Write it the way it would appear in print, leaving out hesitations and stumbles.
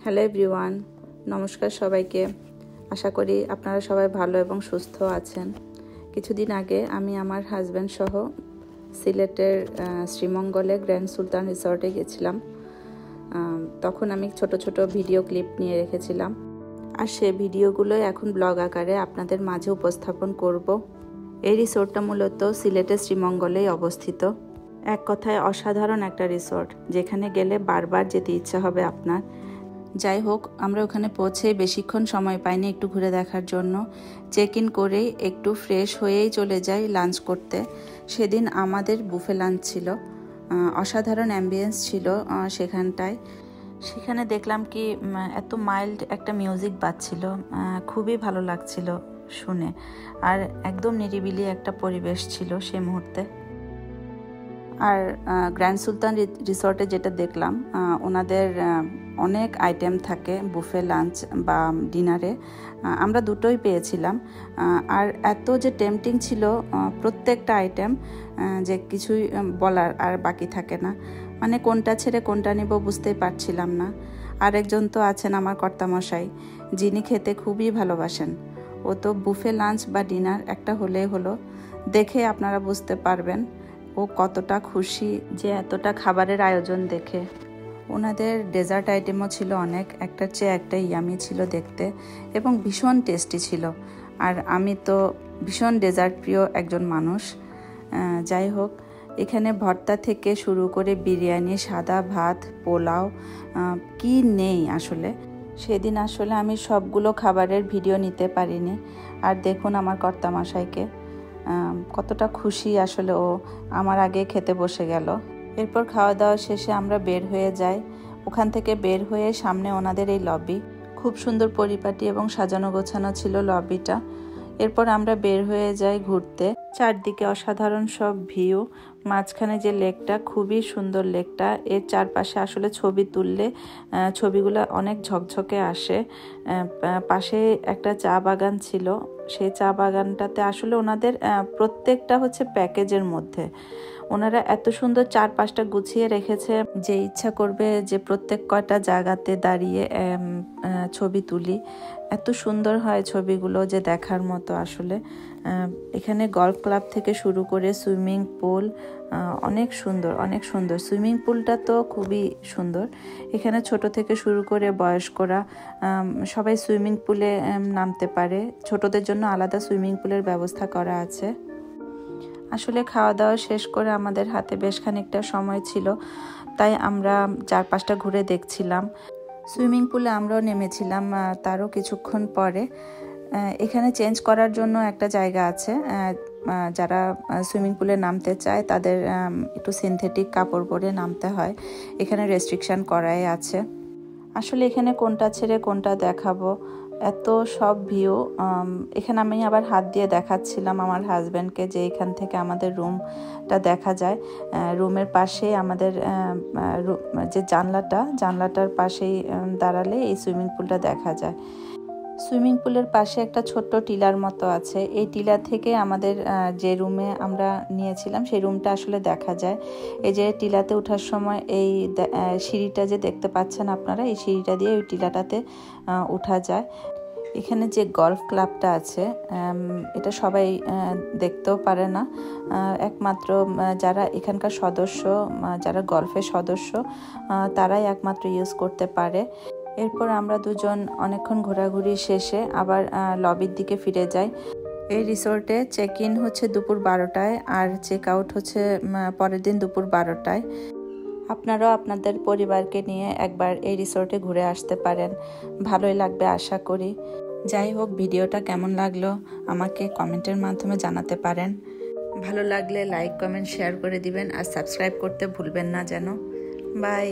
Hello everyone, নমস্কার সবাইকে। আশা করি আপনারা সবাই ভালো এবং সুস্থ আছেন। কিছুদিন আগে আমি আমার হাজব্যান্ড সহ সিলেটের শ্রীমঙ্গলে গ্র্যান্ড সুলতান রিসর্টে গেছিলাম। তখন আমি ছোট ছোট ভিডিও ক্লিপ নিয়ে রেখেছিলাম, আর সে ভিডিওগুলোই এখন ব্লগ আকারে আপনাদের মাঝে উপস্থাপন করব। এই রিসর্টটা মূলত সিলেটের শ্রীমঙ্গলেই অবস্থিত। এক কথায় অসাধারণ একটা রিসর্ট, যেখানে গেলে বারবার যেতে ইচ্ছা হবে আপনার। যাই হোক, আমরা ওখানে পৌঁছে বেশিক্ষণ সময় পাইনি একটু ঘুরে দেখার জন্য। চেক ইন করেই একটু ফ্রেশ হয়েই চলে যাই লাঞ্চ করতে। সেদিন আমাদের বুফে লাঞ্চ ছিল। অসাধারণ অ্যাম্বিয়েন্স ছিল সেখানটায়। সেখানে দেখলাম কি এত মাইল্ড একটা মিউজিক বাজছিল, খুবই ভালো লাগছিল শুনে। আর একদম নিরিবিলি একটা পরিবেশ ছিল সেই মুহূর্তে। আর গ্র্যান্ড সুলতান রিসর্টে যেটা দেখলাম, ওনাদের অনেক আইটেম থাকে বুফে লাঞ্চ বা ডিনারে। আমরা দুটোই পেয়েছিলাম। আর এত যে টেম্পটিং ছিল প্রত্যেকটা আইটেম, যে কিছুই বলার আর বাকি থাকে না। মানে কোনটা ছেড়ে কোনটা নেব বুঝতেই পারছিলাম না। আরেকজন তো আছেন আমার কর্তামশাই, যিনি খেতে খুবই ভালোবাসেন। ও তো বুফে লাঞ্চ বা ডিনার একটা হলেই হলো। দেখে আপনারা বুঝতে পারবেন ও কতটা খুশি যে এতটা খাবারের আয়োজন দেখে। ওনাদের ডেজার্ট আইটেমও ছিল অনেক, একটার চেয়ে একটা ইয়ামি ছিল দেখতে, এবং ভীষণ টেস্টি ছিল। আর আমি তো ভীষণ ডেজার্ট প্রিয় একজন মানুষ। যাই হোক, এখানে ভর্তা থেকে শুরু করে বিরিয়ানি, সাদা ভাত, পোলাও, কি নেই আসলে। সেদিন আসলে আমি সবগুলো খাবারের ভিডিও নিতে পারিনি। আর দেখুন আমার কর্তামশাইকে, কতটা খুশি আসলে ও আমার আগে খেতে বসে গেল। এরপর খাওয়া দাওয়া শেষে আমরা বের হয়ে যাই। ওখান থেকে বের হয়ে সামনে ওনাদের এই লবি, খুব সুন্দর পরিপাটি এবং সাজানো গোছানো ছিল লবিটা। এরপর আমরা বের হয়ে যাই ঘুরতে। চারদিকে অসাধারণ সব ভিউ। মাঝখানে যে লেকটা, খুবই সুন্দর লেকটা। এর চারপাশে আসলে ছবি তুললে ছবিগুলো অনেক ঝকঝকে আসে। পাশে একটা চা বাগান ছিল। সেই চা বাগানটাতে আসলে ওনাদের প্রত্যেকটা হচ্ছে প্যাকেজের মধ্যে। ওনারা এত সুন্দর চারপাশটা গুছিয়ে রেখেছে যে ইচ্ছা করবে যে প্রত্যেক কয়টা জায়গাতে দাঁড়িয়ে ছবি তুলি। এত সুন্দর হয় ছবিগুলো যে দেখার মতো আসলে। এখানে গলফ ক্লাব থেকে শুরু করে সুইমিং পুল, অনেক সুন্দর অনেক সুন্দর। সুইমিং পুলটা তো খুবই সুন্দর। এখানে ছোট থেকে শুরু করে বয়স্করা সবাই সুইমিং পুলে নামতে পারে। ছোটদের জন্য আলাদা সুইমিং পুলের ব্যবস্থা করা আছে। আসলে খাওয়া দাওয়া শেষ করে আমাদের হাতে বেশ খানিকটা সময় ছিল, তাই আমরা চারপাশটা ঘুরে দেখছিলাম। সুইমিং পুলে আমরাও নেমেছিলাম তারও কিছুক্ষণ পরে। এখানে চেঞ্জ করার জন্য একটা জায়গা আছে। যারা সুইমিং পুলে নামতে চায় তাদের একটু সিনথেটিক কাপড় পরে নামতে হয়। এখানে রেস্ট্রিকশন করাই আছে। আসলে এখানে কোনটা ছেড়ে কোনটা দেখাবো, এত সব ভিউ। এখানে আমি আবার হাত দিয়ে দেখাচ্ছিলাম আমার হাজব্যান্ডকে যে এখান থেকে আমাদের রুমটা দেখা যায়। রুমের পাশে আমাদের যে জানলাটার পাশেই দাঁড়ালে এই সুইমিং পুলটা দেখা যায়। সুইমিং পুলের পাশে একটা ছোট্ট টিলার মতো আছে। এই টিলা থেকে আমাদের যে রুমে আমরা নিয়েছিলাম সেই রুমটা আসলে দেখা যায়। এই যে টিলাতে ওঠার সময় এই সিঁড়িটা যে দেখতে পাচ্ছেন আপনারা, এই সিঁড়িটা দিয়ে ওই টিলাটাতে ওঠা যায়। এখানে যে গলফ ক্লাবটা আছে, এটা সবাই দেখতেও পারে না। একমাত্র যারা এখানকার সদস্য, যারা গলফের সদস্য, তারাই একমাত্র ইউজ করতে পারে। এরপর আমরা দুজন অনেকক্ষণ ঘোরাঘুরি শেষে আবার লবির দিকে ফিরে যাই। এই রিসোর্টে চেক ইন হচ্ছে দুপুর 12টায়, আর চেক আউট হচ্ছে পরের দিন দুপুর 12টায়। আপনারাও আপনাদের পরিবারকে নিয়ে একবার এই রিসোর্টে ঘুরে আসতে পারেন, ভালোই লাগবে আশা করি। যাই হোক, ভিডিওটা কেমন লাগলো আমাকে কমেন্টের মাধ্যমে জানাতে পারেন। ভালো লাগলে লাইক, কমেন্ট, শেয়ার করে দিবেন, আর সাবস্ক্রাইব করতে ভুলবেন না যেন। বাই।